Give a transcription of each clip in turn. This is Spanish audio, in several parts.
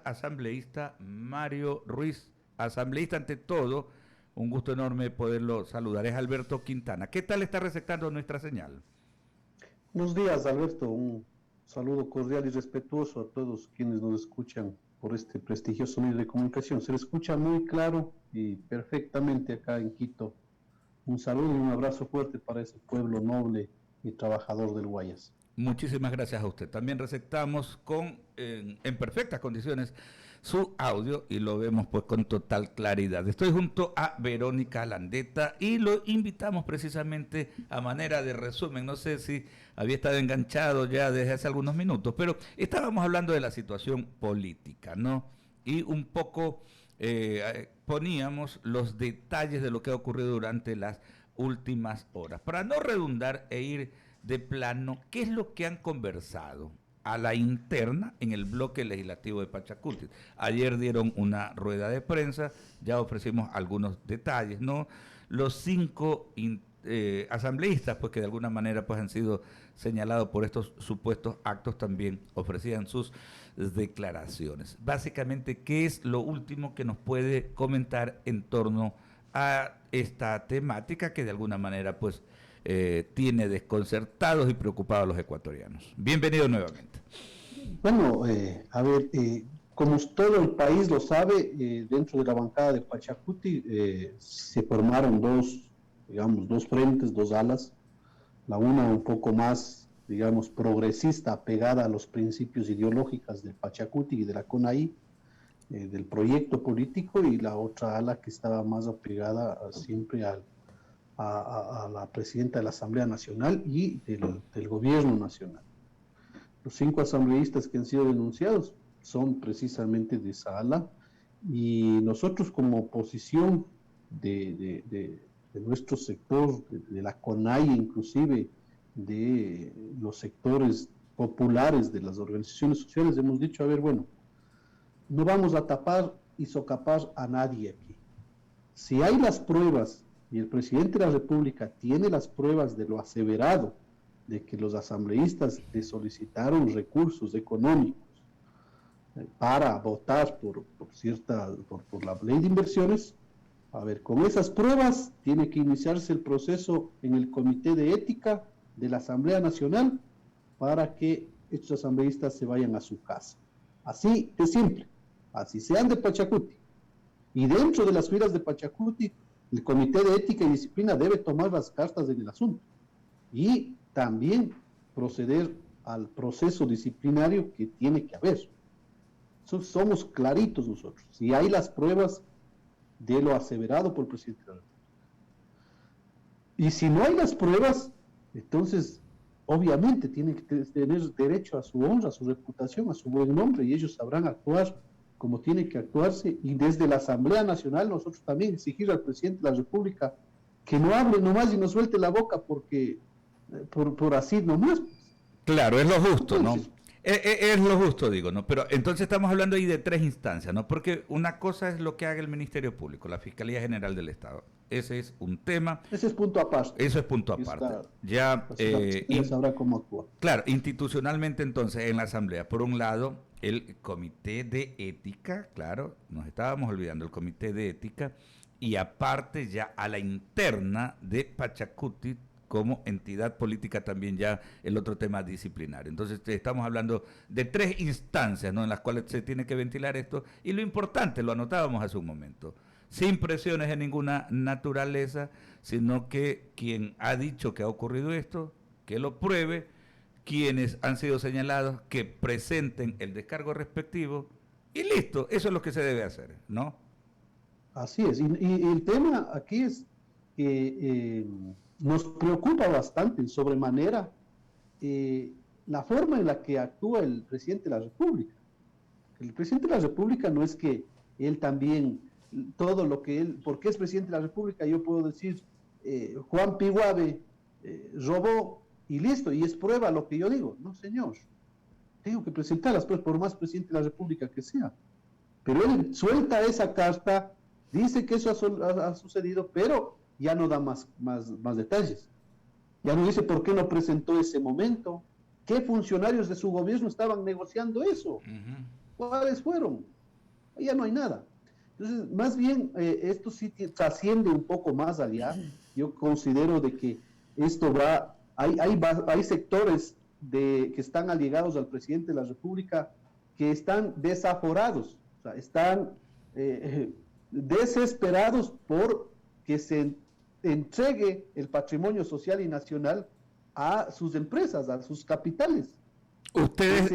asambleísta Mario Ruiz, asambleísta ante todo. Un gusto enorme poderlo saludar. Es Alberto Quintana. ¿Qué tal está receptando nuestra señal? Buenos días, Alberto. Un saludo cordial y respetuoso a todos quienes nos escuchan por este prestigioso medio de comunicación. Se le escucha muy claro y perfectamente acá en Quito. Un saludo y un abrazo fuerte para ese pueblo noble y trabajador del Guayas. Muchísimas gracias a usted. También receptamos en perfectas condiciones su audio y lo vemos pues con total claridad. Estoy junto a Verónica Landeta y lo invitamos precisamente a manera de resumen. No sé si había estado enganchado ya desde hace algunos minutos, pero estábamos hablando de la situación política, ¿no? Y un poco poníamos los detalles de lo que ha ocurrido durante las últimas horas. Para no redundar e ir de plano, ¿qué es lo que han conversado a la interna en el bloque legislativo de Pachacuti? Ayer dieron una rueda de prensa, ya ofrecimos algunos detalles, ¿no? Los 5 asambleístas, pues que de alguna manera pues han sido señalados por estos supuestos actos, también ofrecían sus declaraciones. Básicamente, ¿qué es lo último que nos puede comentar en torno a esta temática que de alguna manera pues tiene desconcertados y preocupados a los ecuatorianos? Bienvenido nuevamente. Bueno, como todo el país lo sabe, dentro de la bancada de Pachacuti se formaron dos frentes, dos alas. La una un poco más, digamos, progresista, pegada a los principios ideológicos del Pachacuti y de la CONAI, del proyecto político, y la otra ala que estaba más apegada siempre a la presidenta de la Asamblea Nacional y del gobierno nacional. Los 5 asambleístas que han sido denunciados son precisamente de esa ala, y nosotros como oposición de nuestro sector, de la CONAI, inclusive de los sectores populares de las organizaciones sociales, hemos dicho, a ver, bueno, no vamos a tapar y socapar a nadie aquí. Si hay las pruebas y el presidente de la República tiene las pruebas de lo aseverado, de que los asambleístas le solicitaron recursos económicos para votar por la ley de inversiones, a ver, con esas pruebas tiene que iniciarse el proceso en el Comité de Ética de la Asamblea Nacional para que estos asambleístas se vayan a su casa. Así de simple, así sean de Pachacuti. Y dentro de las filas de Pachacuti, el Comité de Ética y Disciplina debe tomar las cartas en el asunto y también proceder al proceso disciplinario que tiene que haber. Somos claritos nosotros. Si hay las pruebas de lo aseverado por el presidente de la República. Y si no hay las pruebas, entonces obviamente tienen que tener derecho a su honra, a su reputación, a su buen nombre, y ellos sabrán actuar como tiene que actuarse. Y desde la Asamblea Nacional nosotros también exigir al presidente de la República que no hable nomás y no suelte la boca porque por así nomás. Claro, es lo justo, ¿no? Es lo justo, digo, ¿no? Pero entonces estamos hablando ahí de 3 instancias, ¿no? Porque una cosa es lo que haga el Ministerio Público, la Fiscalía General del Estado. Ese es un tema. Ese es punto aparte. Eso es punto aparte. Ya sabrá cómo actuar. Claro, institucionalmente entonces en la Asamblea, por un lado, el Comité de Ética, claro, nos estábamos olvidando, el Comité de Ética, y aparte ya a la interna de Pachacuti, como entidad política también ya el otro tema disciplinario. Entonces estamos hablando de 3 instancias, ¿no?, en las cuales se tiene que ventilar esto, y lo importante, lo anotábamos hace un momento, sin presiones de ninguna naturaleza, sino que quien ha dicho que ha ocurrido esto, que lo pruebe, quienes han sido señalados, que presenten el descargo respectivo, y listo, eso es lo que se debe hacer, ¿no? Así es, y el tema aquí es que nos preocupa bastante, en sobremanera, la forma en la que actúa el presidente de la República. El presidente de la República no es que él también, todo lo que él, porque es presidente de la República, yo puedo decir, Juan Piguave robó y listo, y es prueba lo que yo digo. No, señor, tengo que presentar las pruebas, por más presidente de la República que sea. Pero él suelta esa carta, dice que eso ha sucedido, pero ya no da más detalles. Ya no dice por qué no presentó ese momento, qué funcionarios de su gobierno estaban negociando eso. ¿Cuáles fueron? Ya no hay nada. Entonces, más bien, esto sí trasciende un poco más allá. Yo considero de que esto hay sectores que están allegados al presidente de la República que están desaforados, o sea, están desesperados por que se entregue el patrimonio social y nacional a sus empresas, a sus capitales. Ustedes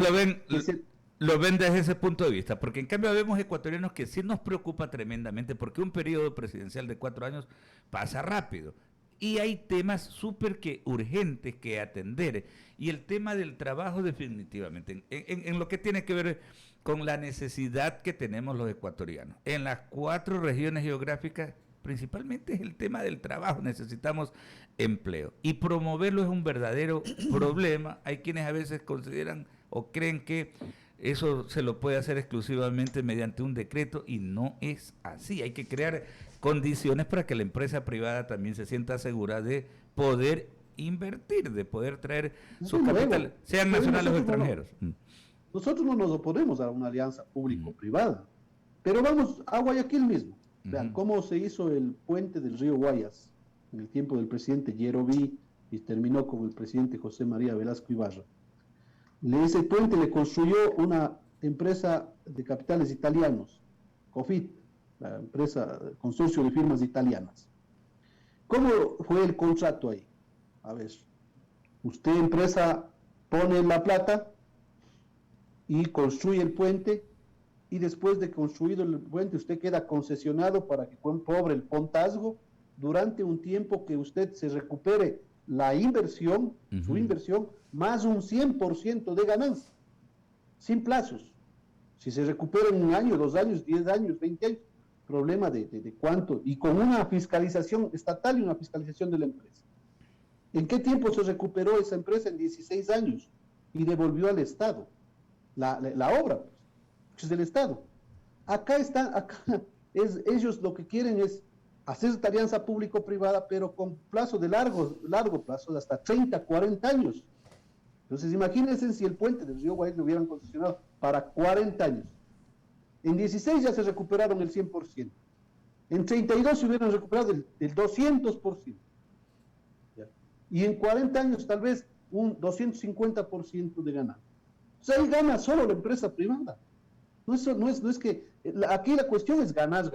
lo ven, Ese, lo ven desde ese punto de vista, porque en cambio vemos ecuatorianos que sí nos preocupa tremendamente, porque un periodo presidencial de 4 años pasa rápido. Y hay temas súper que urgentes que atender. Y el tema del trabajo definitivamente, en lo que tiene que ver con la necesidad que tenemos los ecuatorianos. En las 4 regiones geográficas, principalmente es el tema del trabajo, necesitamos empleo. Y promoverlo es un verdadero problema. Hay quienes a veces consideran o creen que eso se lo puede hacer exclusivamente mediante un decreto y no es así. Hay que crear condiciones para que la empresa privada también se sienta segura de poder invertir, de poder traer su capital, sean nacionales o extranjeros. Nosotros no nos oponemos a una alianza público-privada, pero vamos a Guayaquil mismo. Vean cómo se hizo el puente del río Guayas en el tiempo del presidente Yeroví y terminó con el presidente José María Velasco Ibarra. Ese puente le construyó una empresa de capitales italianos, COFIT, la empresa, consorcio de firmas italianas. ¿Cómo fue el contrato ahí? A ver, usted empresa pone la plata y construye el puente y después de construido el puente usted queda concesionado para que cobre el pontazgo durante un tiempo que usted se recupere la inversión, su inversión, más un 100% de ganancia, sin plazos. Si se recupera en 1 año, 2 años, 10 años, 20 años, problema de cuánto, y con una fiscalización estatal y una fiscalización de la empresa. ¿En qué tiempo se recuperó esa empresa? En 16 años, y devolvió al Estado la obra, pues, que es del Estado. Ellos lo que quieren es hacer esta alianza público-privada, pero con plazo de largo plazo, de hasta 30, 40 años. Entonces, imagínense si el puente del río Guayas lo hubieran concesionado para 40 años. En 16 ya se recuperaron el 100%. En 32 se hubieran recuperado el 200%. ¿Ya? Y en 40 años tal vez un 250% de ganancia. O sea, ahí gana solo la empresa privada. No es que... Aquí la cuestión es ganar.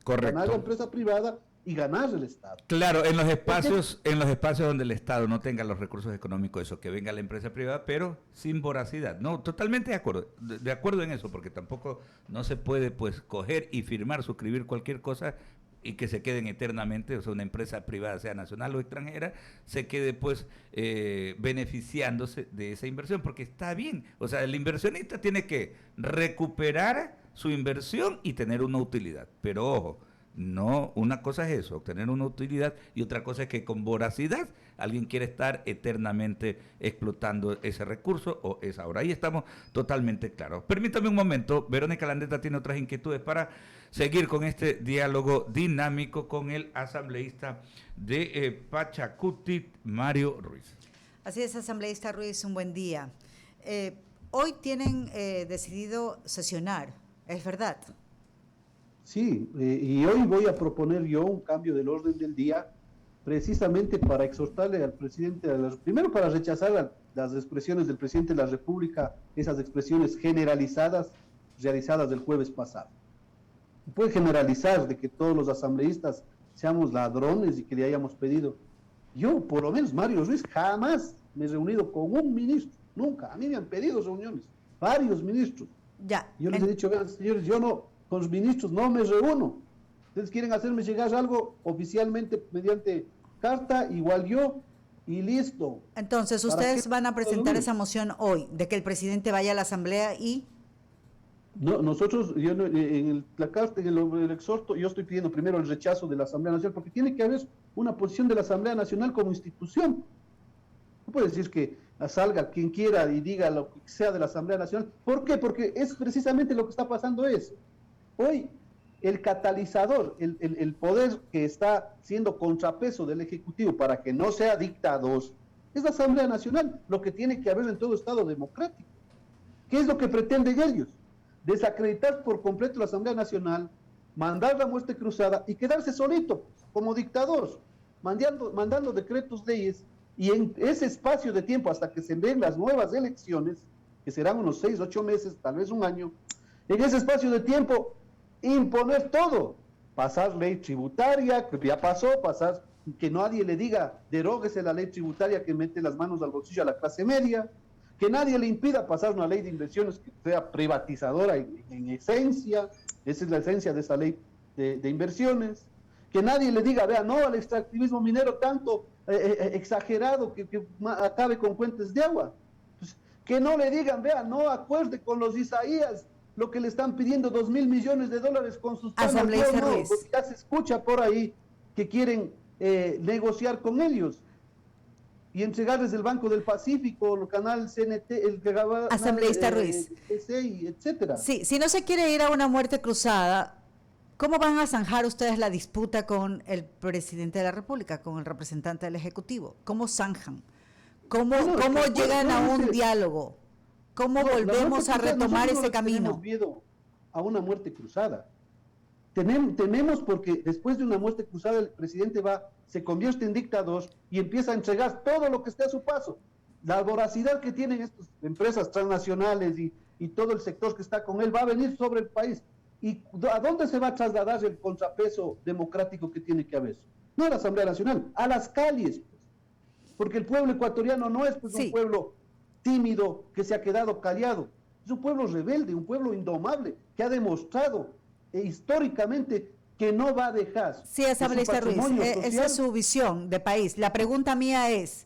Correcto. Ganar la empresa privada y ganar el Estado. Claro, en los espacios donde el Estado no tenga los recursos económicos, eso, que venga la empresa privada, pero sin voracidad. No, totalmente de acuerdo en eso, porque tampoco no se puede pues coger y firmar, suscribir cualquier cosa y que se queden eternamente, o sea, una empresa privada, sea nacional o extranjera, se quede pues beneficiándose de esa inversión, porque está bien, o sea, el inversionista tiene que recuperar su inversión y tener una utilidad, pero ojo, no, una cosa es eso, obtener una utilidad, y otra cosa es que con voracidad alguien quiere estar eternamente explotando ese recurso o esa obra. Ahí estamos totalmente claros. Permítame un momento, Verónica Landeta tiene otras inquietudes para seguir con este diálogo dinámico con el asambleísta de Pachacuti, Mario Ruiz. Así es, asambleísta Ruiz, un buen día. Hoy tienen decidido sesionar, ¿es verdad? Sí, y hoy voy a proponer yo un cambio del orden del día precisamente para exhortarle al presidente, primero para rechazar las expresiones del presidente de la República, esas expresiones generalizadas realizadas el jueves pasado. No puede generalizar de que todos los asambleístas seamos ladrones y que le hayamos pedido. Yo, por lo menos, Mario Ruiz, jamás me he reunido con un ministro, nunca. A mí me han pedido reuniones, varios ministros. Ya. Yo les he dicho, vean, señores, yo no... con los ministros no me reúno. Ustedes quieren hacerme llegar algo oficialmente mediante carta, igual yo, y listo. Entonces, ustedes van a presentar esa moción hoy, de que el presidente vaya a la asamblea y... No, nosotros, en la carta, en el exhorto, yo estoy pidiendo primero el rechazo de la Asamblea Nacional, porque tiene que haber una posición de la Asamblea Nacional como institución. No puede decir que salga quien quiera y diga lo que sea de la Asamblea Nacional. ¿Por qué? Porque es precisamente lo que está pasando eso. Hoy el catalizador, el poder que está siendo contrapeso del Ejecutivo para que no sea dictados, es la Asamblea Nacional, lo que tiene que haber en todo Estado democrático. ¿Qué es lo que pretenden ellos? Desacreditar por completo la Asamblea Nacional, mandar la muerte cruzada y quedarse solito, como dictador, mandando decretos, leyes, y en ese espacio de tiempo, hasta que se den las nuevas elecciones, que serán unos 6, 8 meses, tal vez un año, en ese espacio de tiempo, imponer todo, pasar ley tributaria, que ya pasó, pasar, que nadie le diga, deróguese la ley tributaria que mete las manos al bolsillo a la clase media, que nadie le impida pasar una ley de inversiones que sea privatizadora en esencia, esa es la esencia de esa ley de inversiones, que nadie le diga, vea, no al extractivismo minero tanto exagerado que acabe con fuentes de agua, pues, que no le digan, vea, no acuerde con los Isaías lo que le están pidiendo $2,000 millones con sus panas, porque ya se escucha por ahí que quieren negociar con ellos y entregarles el Banco del Pacífico, el canal CNT, el canal, asambleísta Ruiz, etcétera. Sí, si no se quiere ir a una muerte cruzada, ¿cómo van a zanjar ustedes la disputa con el presidente de la República, con el representante del Ejecutivo? ¿Cómo zanjan? ¿Cómo llegan a un diálogo? ¿Cómo volvemos a retomar ese camino? Tenemos miedo a una muerte cruzada. Tememos porque después de una muerte cruzada el presidente se convierte en dictador y empieza a entregar todo lo que esté a su paso. La voracidad que tienen estas empresas transnacionales y todo el sector que está con él va a venir sobre el país. ¿Y a dónde se va a trasladar el contrapeso democrático que tiene que haber? No a la Asamblea Nacional, a las calles. Pues. Porque el pueblo ecuatoriano no es un pueblo tímido que se ha quedado callado. Es un pueblo rebelde, un pueblo indomable, que ha demostrado históricamente que no va a dejar. Sí, asambleísta Ruiz, esa es su visión de país. La pregunta mía es,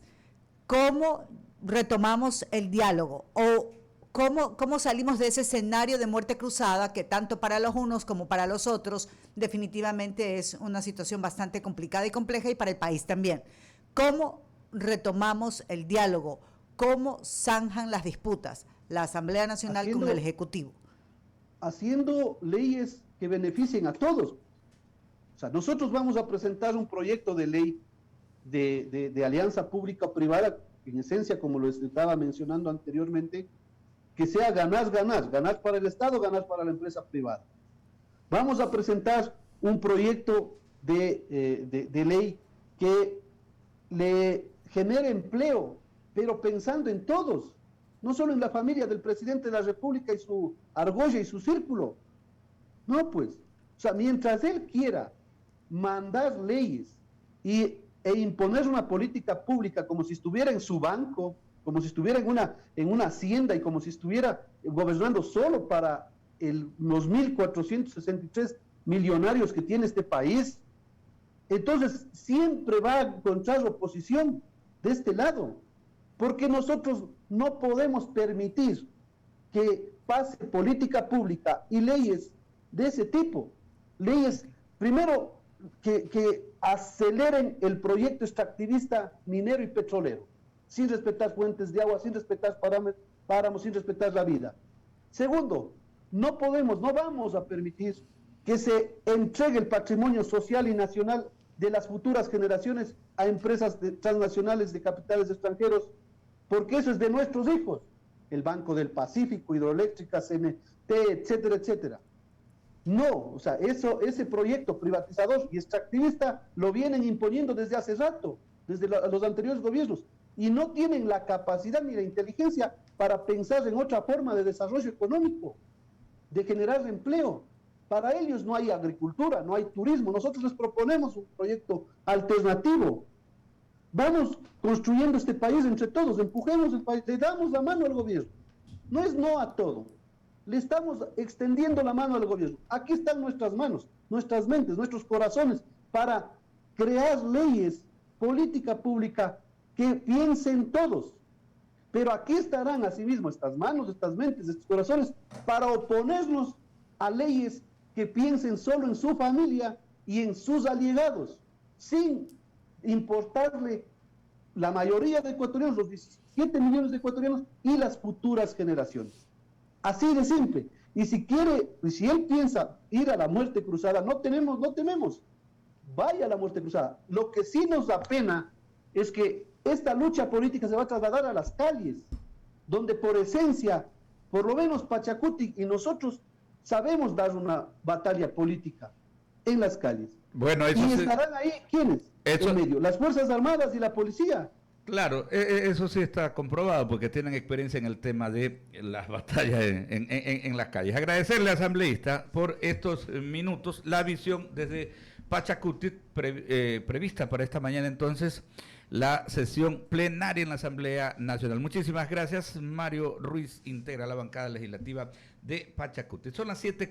¿cómo retomamos el diálogo? ¿O cómo salimos de ese escenario de muerte cruzada que tanto para los unos como para los otros definitivamente es una situación bastante complicada y compleja y para el país también? ¿Cómo retomamos el diálogo? ¿Cómo zanjan las disputas la Asamblea Nacional con el Ejecutivo? Haciendo leyes que beneficien a todos. O sea, nosotros vamos a presentar un proyecto de ley de alianza pública-privada, en esencia, como lo estaba mencionando anteriormente, que sea ganar para el Estado, ganar para la empresa privada. Vamos a presentar un proyecto de ley que le genere empleo, pero pensando en todos, no solo en la familia del presidente de la República y su argolla y su círculo. No, pues, o sea, mientras él quiera mandar leyes e imponer una política pública como si estuviera en su banco, como si estuviera en una hacienda y como si estuviera gobernando solo para los 1.463 millonarios que tiene este país, entonces siempre va a encontrar oposición de este lado, porque nosotros no podemos permitir que pase política pública y leyes de ese tipo. Leyes, primero, que aceleren el proyecto extractivista minero y petrolero, sin respetar fuentes de agua, sin respetar páramos, sin respetar la vida. Segundo, no vamos a permitir que se entregue el patrimonio social y nacional de las futuras generaciones a empresas transnacionales de capitales extranjeros, porque eso es de nuestros hijos. El Banco del Pacífico, Hidroeléctrica, CNT, etcétera, etcétera. No, o sea, ese proyecto privatizador y extractivista lo vienen imponiendo desde hace rato, desde los anteriores gobiernos, y no tienen la capacidad ni la inteligencia para pensar en otra forma de desarrollo económico, de generar empleo. Para ellos no hay agricultura, no hay turismo. Nosotros les proponemos un proyecto alternativo. Vamos construyendo este país entre todos, empujemos el país, le damos la mano al gobierno. No es no a todo. Le estamos extendiendo la mano al gobierno. Aquí están nuestras manos, nuestras mentes, nuestros corazones para crear leyes, política pública que piensen todos. Pero aquí estarán asimismo estas manos, estas mentes, estos corazones para oponernos a leyes que piensen solo en su familia y en sus allegados, sin importarle la mayoría de ecuatorianos, los 17 millones de ecuatorianos y las futuras generaciones. Así de simple. Y si él piensa ir a la muerte cruzada, no tememos, vaya a la muerte cruzada. Lo que sí nos da pena es que esta lucha política se va a trasladar a las calles, donde por esencia por lo menos Pachacuti y nosotros sabemos dar una batalla política en las calles. Bueno, eso y estarán ahí, ¿quiénes? En medio, las Fuerzas Armadas y la policía. Claro, eso sí está comprobado porque tienen experiencia en el tema de las batallas en las calles. Agradecerle, asambleísta, por estos minutos, la visión desde Pachacuti prevista para esta mañana entonces, la sesión plenaria en la Asamblea Nacional. Muchísimas gracias. Mario Ruiz integra la bancada legislativa de Pachacuti. Son las 7:00.